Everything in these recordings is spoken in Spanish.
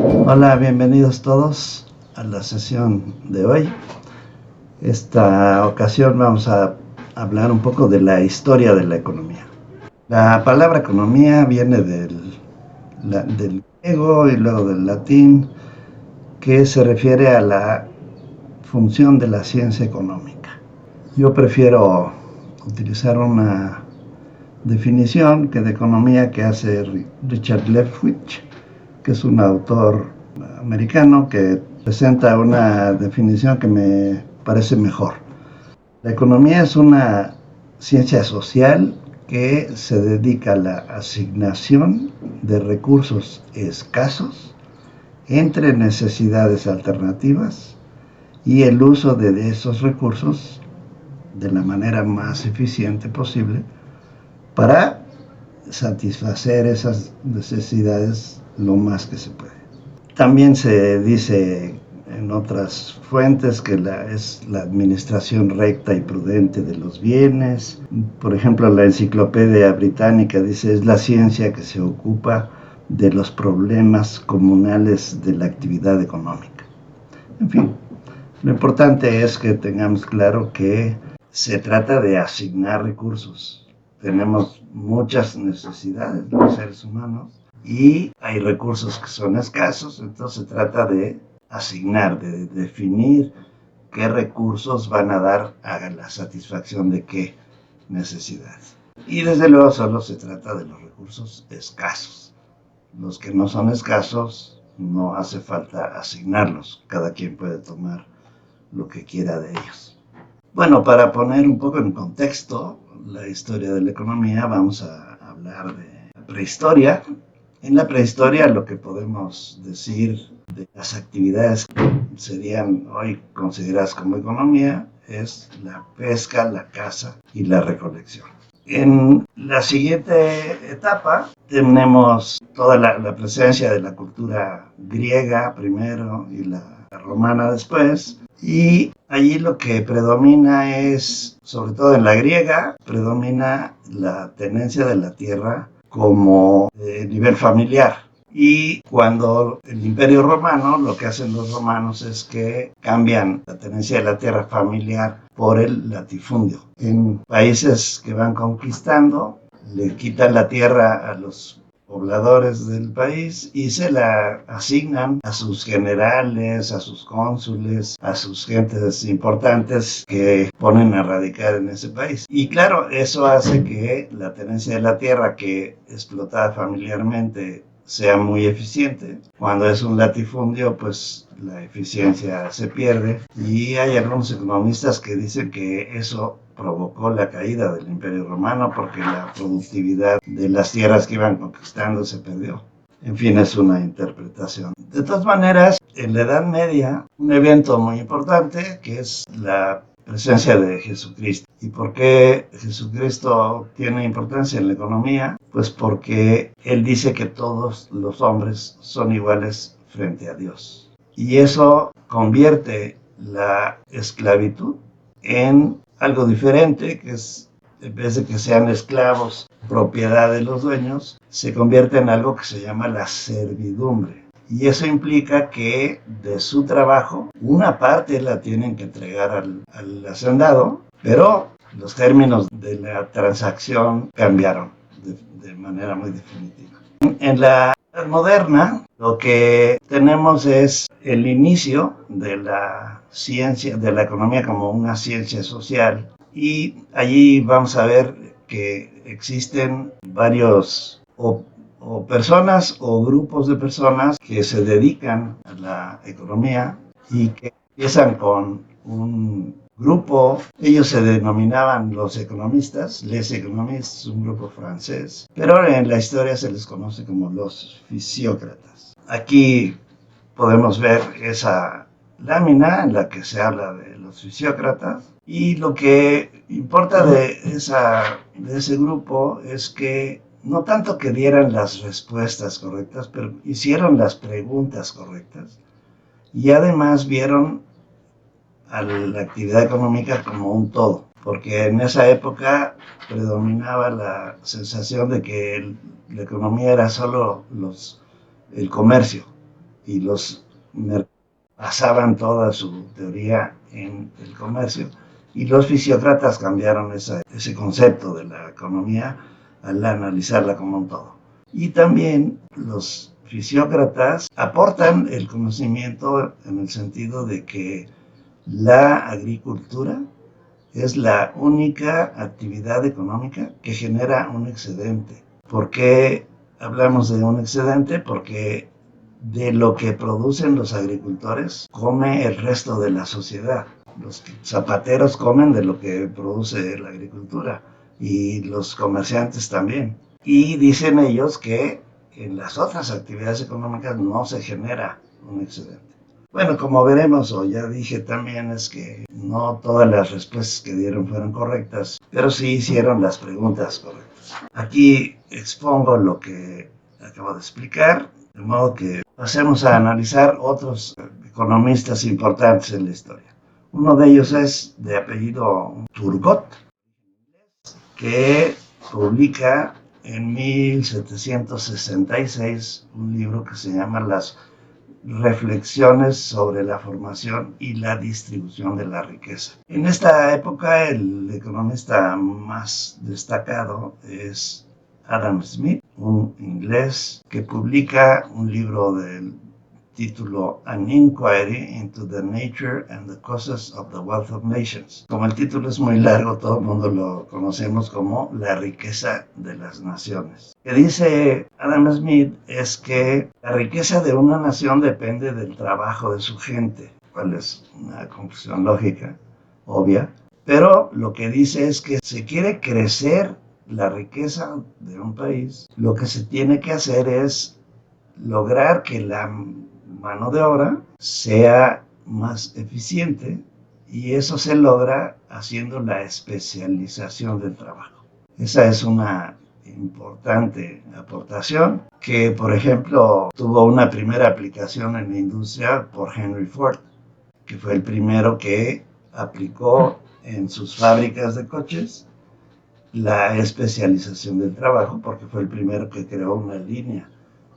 Hola, bienvenidos todos a la sesión de hoy. Esta ocasión vamos a hablar un poco de la historia de la economía. La palabra economía viene del griego y luego del latín, que se refiere a la función de la ciencia económica. Yo prefiero utilizar una definición que de economía que hace Richard Lefkowitz, que es un autor americano que presenta una definición que me parece mejor. La economía es una ciencia social que se dedica a la asignación de recursos escasos entre necesidades alternativas y el uso de esos recursos de la manera más eficiente posible para satisfacer esas necesidades lo más que se puede. También se dice en otras fuentes que es la administración recta y prudente de los bienes. Por ejemplo, la Enciclopedia Británica dice es la ciencia que se ocupa de los problemas comunales de la actividad económica. En fin, lo importante es que tengamos claro que se trata de asignar recursos. Tenemos muchas necesidades los seres humanos y hay recursos que son escasos, entonces se trata de asignar, de definir qué recursos van a dar a la satisfacción de qué necesidades. Y desde luego solo se trata de los recursos escasos. Los que no son escasos no hace falta asignarlos, cada quien puede tomar lo que quiera de ellos. Bueno, para poner un poco en contexto la historia de la economía, vamos a hablar de la prehistoria. En la prehistoria lo que podemos decir de las actividades que serían hoy consideradas como economía es la pesca, la caza y la recolección. En la siguiente etapa tenemos toda la presencia de la cultura griega primero y la romana después, y allí lo que predomina es, sobre todo en la griega, predomina la tenencia de la tierra como nivel familiar. Y cuando el Imperio Romano, lo que hacen los romanos es que cambian la tenencia de la tierra familiar por el latifundio. En países que van conquistando, le quitan la tierra a los pobladores del país y se la asignan a sus generales, a sus cónsules, a sus gentes importantes que ponen a radicar en ese país. Y claro, eso hace que la tenencia de la tierra que explotaba familiarmente sea muy eficiente. Cuando es un latifundio, pues la eficiencia se pierde, y hay algunos economistas que dicen que eso provocó la caída del Imperio Romano porque la productividad de las tierras que iban conquistando se perdió. En fin, es una interpretación. De todas maneras, en la Edad Media, un evento muy importante que es la presencia de Jesucristo. ¿Y por qué Jesucristo tiene importancia en la economía? Pues porque Él dice que todos los hombres son iguales frente a Dios. Y eso convierte la esclavitud en algo diferente, que es, en vez de que sean esclavos, propiedad de los dueños, se convierte en algo que se llama la servidumbre. Y eso implica que de su trabajo, una parte la tienen que entregar al hacendado, pero los términos de la transacción cambiaron de manera muy definitiva. En la edad moderna, lo que tenemos es el inicio de la ciencia, de la economía como una ciencia social, y allí vamos a ver que existen varios o personas o grupos de personas que se dedican a la economía y que empiezan con un grupo. Ellos se denominaban los economistas, les economistes, un grupo francés, pero en la historia se les conoce como los fisiócratas. Aquí podemos ver esa lámina en la que se habla de los fisiócratas, y lo que importa de ese grupo es que no tanto que dieran las respuestas correctas, pero hicieron las preguntas correctas y además vieron a la actividad económica como un todo, porque en esa época predominaba la sensación de que la economía era solo el comercio, y basaban toda su teoría en el comercio, y los fisiócratas cambiaron ese concepto de la economía al analizarla como un todo. Y también los fisiócratas aportan el conocimiento en el sentido de que la agricultura es la única actividad económica que genera un excedente. ¿Por qué hablamos de un excedente? Porque de lo que producen los agricultores come el resto de la sociedad. Los zapateros comen de lo que produce la agricultura y los comerciantes también. Y dicen ellos que en las otras actividades económicas no se genera un excedente. Bueno, como veremos, o ya dije también, es que no todas las respuestas que dieron fueron correctas, pero sí hicieron las preguntas correctas. Aquí expongo lo que acabo de explicar, de modo que pasemos a analizar otros economistas importantes en la historia. Uno de ellos es de apellido Turgot, que publica en 1766 un libro que se llama Las Reflexiones sobre la formación y la distribución de la riqueza. En esta época el economista más destacado es Adam Smith, un inglés que publica un libro del título An Inquiry into the Nature and the Causes of the Wealth of Nations. Como el título es muy largo, todo el mundo lo conocemos como La riqueza de las naciones. Lo que dice Adam Smith es que la riqueza de una nación depende del trabajo de su gente, cual es una conclusión lógica, obvia, pero lo que dice es que si quiere crecer la riqueza de un país, lo que se tiene que hacer es lograr que la mano de obra sea más eficiente, y eso se logra haciendo la especialización del trabajo. Esa es una importante aportación que, por ejemplo, tuvo una primera aplicación en la industria por Henry Ford, que fue el primero que aplicó en sus fábricas de coches la especialización del trabajo, porque fue el primero que creó una línea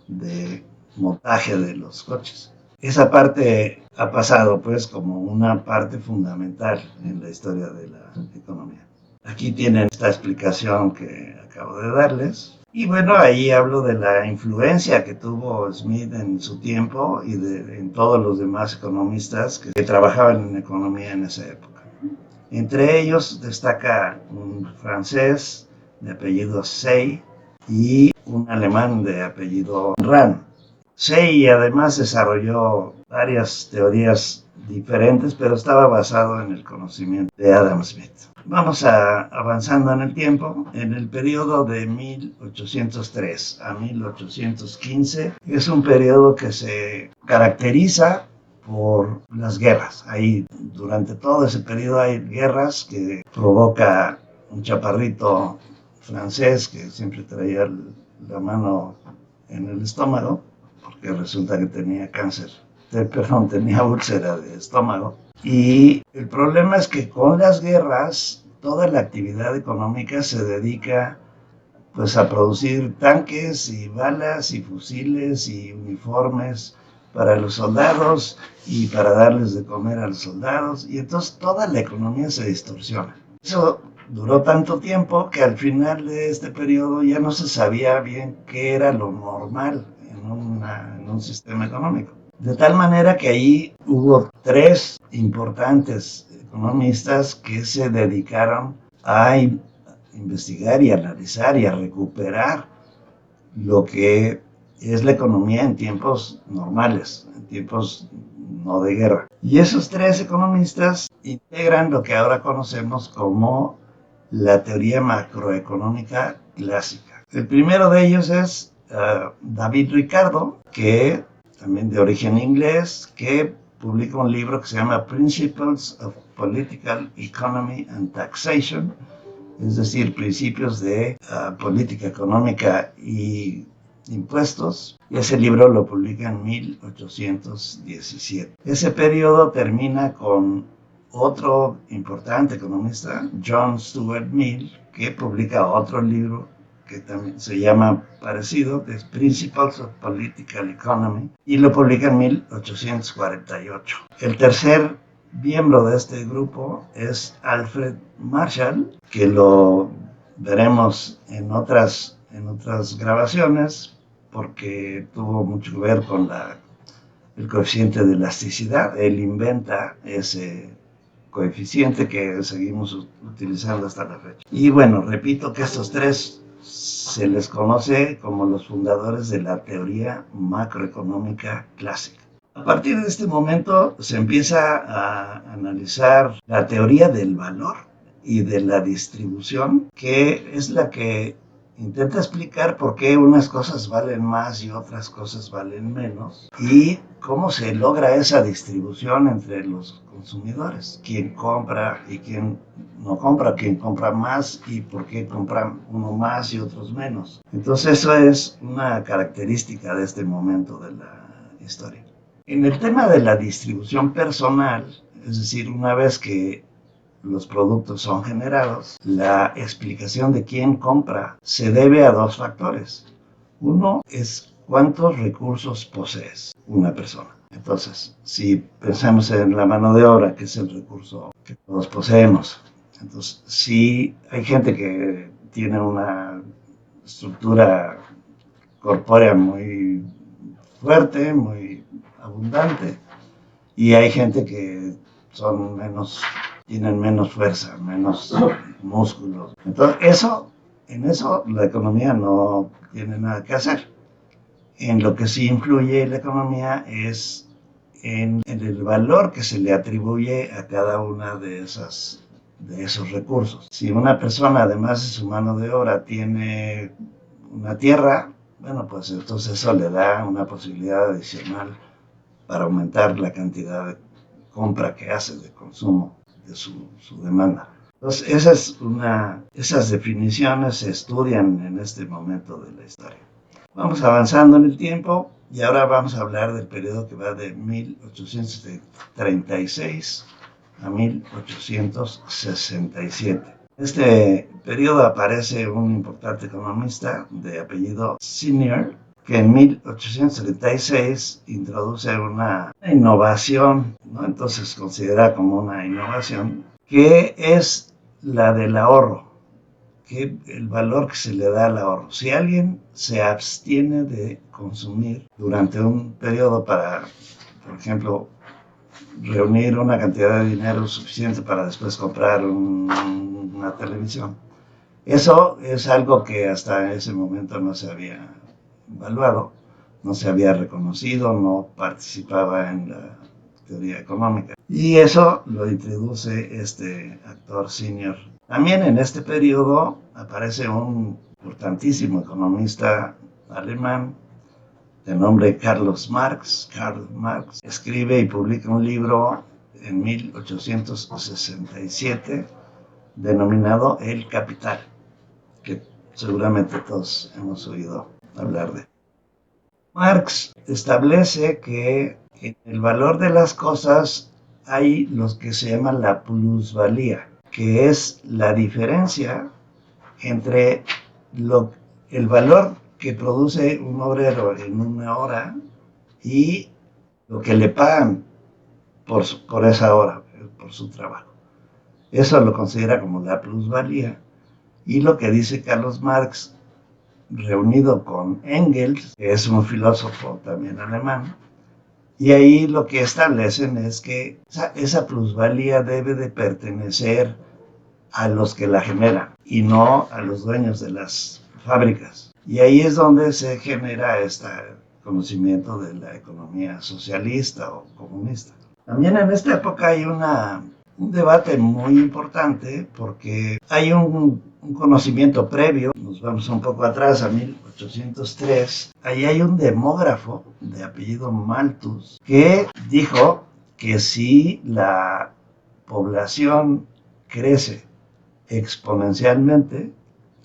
de montaje de los coches. Esa parte ha pasado pues como una parte fundamental en la historia de la economía. Aquí tienen esta explicación que acabo de darles. Y bueno, ahí hablo de la influencia que tuvo Smith en su tiempo y en todos los demás economistas que trabajaban en economía en esa época. Entre ellos destaca un francés de apellido Say y un alemán de apellido Rahn. Say además desarrolló varias teorías diferentes, pero estaba basado en el conocimiento de Adam Smith. Vamos avanzando en el tiempo. En el periodo de 1803 a 1815 es un periodo que se caracteriza por las guerras. Ahí, durante todo ese periodo hay guerras que provoca un chaparrito francés que siempre traía la mano en el estómago, porque resulta que tenía tenía úlcera de estómago. Y el problema es que con las guerras toda la actividad económica se dedica pues a producir tanques y balas y fusiles y uniformes para los soldados y para darles de comer a los soldados, y entonces toda la economía se distorsiona. Eso duró tanto tiempo que al final de este periodo ya no se sabía bien qué era lo normal en un sistema económico. De tal manera que ahí hubo tres importantes economistas que se dedicaron a investigar y analizar y a recuperar lo que es la economía en tiempos normales, en tiempos no de guerra. Y esos tres economistas integran lo que ahora conocemos como la teoría macroeconómica clásica. El primero de ellos es David Ricardo, que también de origen inglés, que publica un libro que se llama Principles of Political Economy and Taxation, es decir, principios de política económica y impuestos, y ese libro lo publica en 1817. Ese periodo termina con otro importante economista, John Stuart Mill, que publica otro libro que también se llama parecido, The Principles of Political Economy, y lo publica en 1848. El tercer miembro de este grupo es Alfred Marshall, que lo veremos en otras grabaciones, porque tuvo mucho que ver con el coeficiente de elasticidad. Él inventa ese coeficiente que seguimos utilizando hasta la fecha. Y bueno, repito que estos tres se les conoce como los fundadores de la teoría macroeconómica clásica. A partir de este momento se empieza a analizar la teoría del valor y de la distribución, que es la que intenta explicar por qué unas cosas valen más y otras cosas valen menos, y cómo se logra esa distribución entre los consumidores, quién compra y quién no compra, quién compra más y por qué compran uno más y otros menos. Entonces eso es una característica de este momento de la historia. En el tema de la distribución personal, es decir, una vez que los productos son generados, la explicación de quién compra se debe a dos factores. Uno es cuántos recursos posees una persona. Entonces, si pensamos en la mano de obra, que es el recurso que todos poseemos, entonces si hay gente que tiene una estructura corpórea muy fuerte, muy abundante, y hay gente que tienen menos fuerza, menos músculos. Entonces, en eso la economía no tiene nada que hacer. En lo que sí influye la economía es en el valor que se le atribuye a cada una de esos recursos. Si una persona, además de su mano de obra, tiene una tierra, bueno, pues entonces eso le da una posibilidad adicional para aumentar la cantidad de compra que hace, de consumo, de su demanda. Entonces, esas definiciones se estudian en este momento de la historia. Vamos avanzando en el tiempo y ahora vamos a hablar del periodo que va de 1836 a 1867. En este periodo aparece un importante economista de apellido Senior, que en 1836 introduce una innovación, ¿no? Entonces considera como una innovación, que es la del ahorro, que el valor que se le da al ahorro. Si alguien se abstiene de consumir durante un periodo para, por ejemplo, reunir una cantidad de dinero suficiente para después comprar una televisión, eso es algo que hasta ese momento no se había evaluado, no se había reconocido, no participaba en la teoría económica. Y eso lo introduce este actor Senior. También en este periodo aparece un importantísimo economista alemán de nombre Karl Marx. Escribe y publica un libro en 1867 denominado El Capital, que seguramente todos hemos oído hablar de. Marx establece que en el valor de las cosas hay lo que se llama la plusvalía, que es la diferencia entre el valor que produce un obrero en una hora y lo que le pagan por esa hora, por su trabajo. Eso lo considera como la plusvalía. Y lo que dice Carlos Marx, reunido con Engels, que es un filósofo también alemán, y ahí lo que establecen es que esa plusvalía debe de pertenecer a los que la generan y no a los dueños de las fábricas. Y ahí es donde se genera este conocimiento de la economía socialista o comunista. También en esta época hay un debate muy importante porque hay un conocimiento previo. Nos vamos un poco atrás a 1803. Ahí hay un demógrafo de apellido Malthus que dijo que si la población crece exponencialmente,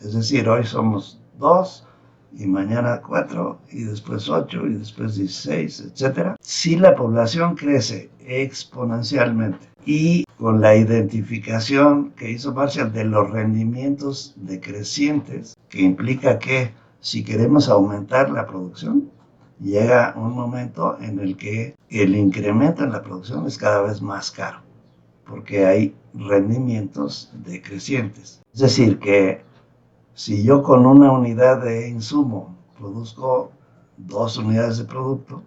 es decir, hoy somos 2 y mañana 4 y después 8 y después 16, etc. Si la población crece exponencialmente y con la identificación que hizo Marshall de los rendimientos decrecientes, que implica que si queremos aumentar la producción, llega un momento en el que el incremento en la producción es cada vez más caro, porque hay rendimientos decrecientes. Es decir, que si yo con una unidad de insumo produzco 2 unidades de producto,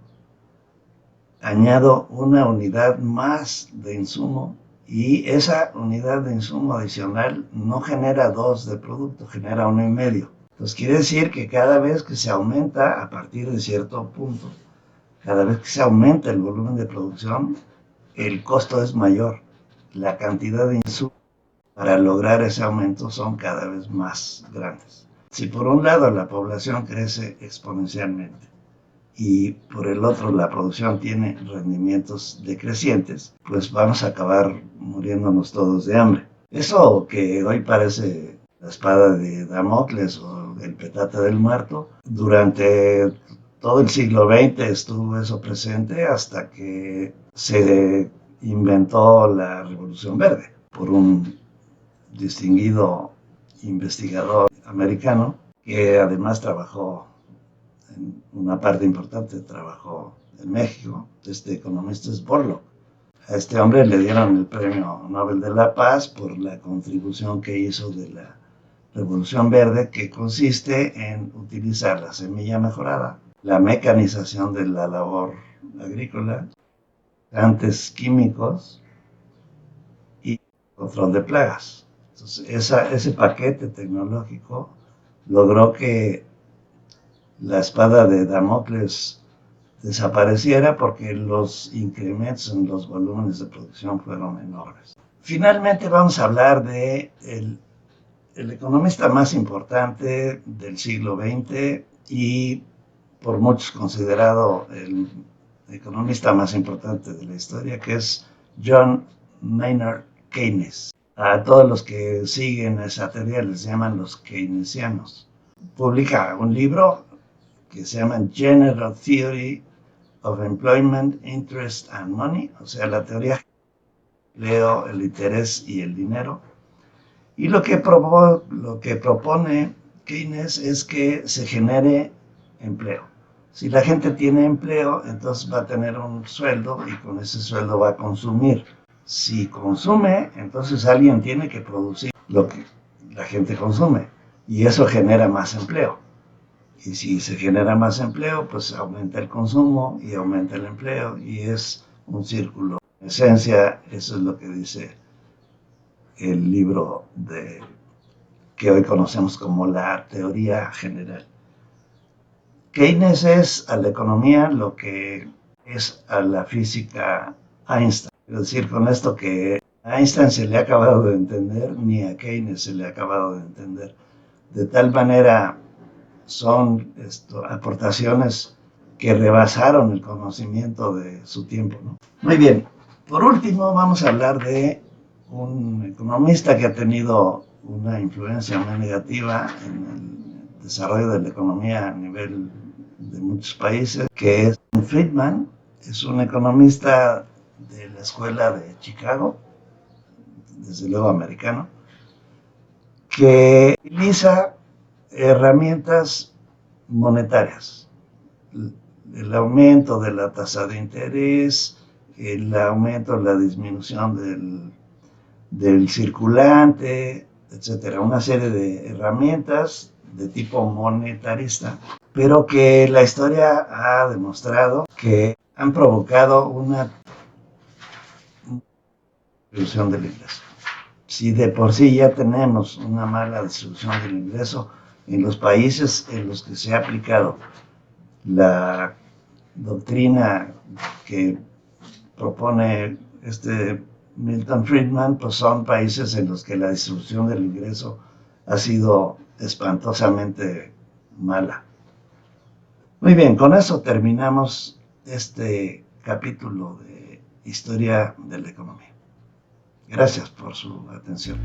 añado una unidad más de insumo y esa unidad de insumo adicional no genera 2 de producto, genera 1,5. Entonces quiere decir que cada vez que se aumenta a partir de cierto punto, cada vez que se aumenta el volumen de producción, el costo es mayor. La cantidad de insumos para lograr ese aumento son cada vez más grandes. Si por un lado la población crece exponencialmente y por el otro la producción tiene rendimientos decrecientes, pues vamos a acabar muriéndonos todos de hambre. Eso que hoy parece la espada de Damocles o el petate del muerto, durante todo el siglo XX estuvo eso presente hasta que se inventó la Revolución Verde por un distinguido investigador americano que además trabajó en una parte importante, trabajó en México. Este economista es Borlaug. A este hombre le dieron el Premio Nobel de la Paz por la contribución que hizo de la Revolución Verde, que consiste en utilizar la semilla mejorada, la mecanización de la labor agrícola, antes químicos y control de plagas. Entonces, ese paquete tecnológico logró que la espada de Damocles desapareciera porque los incrementos en los volúmenes de producción fueron enormes. Finalmente vamos a hablar de el economista más importante del siglo XX y por muchos considerado el economista más importante de la historia, que es John Maynard Keynes. A todos los que siguen esa teoría les llaman los keynesianos. Publica un libro que se llama General Theory of Employment, Interest and Money, o sea, la teoría del empleo, el interés y el dinero. Y lo que propone Keynes es que se genere empleo. Si la gente tiene empleo, entonces va a tener un sueldo y con ese sueldo va a consumir. Si consume, entonces alguien tiene que producir lo que la gente consume y eso genera más empleo. Y si se genera más empleo, pues aumenta el consumo y aumenta el empleo y es un círculo. En esencia, eso es lo que dice el libro que hoy conocemos como la teoría general. Keynes es a la economía lo que es a la física Einstein. Es decir, con esto que a Einstein se le ha acabado de entender, ni a Keynes se le ha acabado de entender. De tal manera son aportaciones que rebasaron el conocimiento de su tiempo, ¿no? Muy bien, por último vamos a hablar de un economista que ha tenido una influencia muy negativa en el desarrollo de la economía a nivel de muchos países, que es Friedman. Es un economista de la escuela de Chicago, desde luego americano, que utiliza herramientas monetarias, el aumento de la tasa de interés, el aumento, la disminución del circulante, etcétera, una serie de herramientas de tipo monetarista, pero que la historia ha demostrado que han provocado una distribución del ingreso. Si de por sí ya tenemos una mala distribución del ingreso en los países en los que se ha aplicado la doctrina que propone Milton Friedman, pues son países en los que la distribución del ingreso ha sido espantosamente mala. Muy bien, con eso terminamos este capítulo de Historia de la Economía. Gracias por su atención.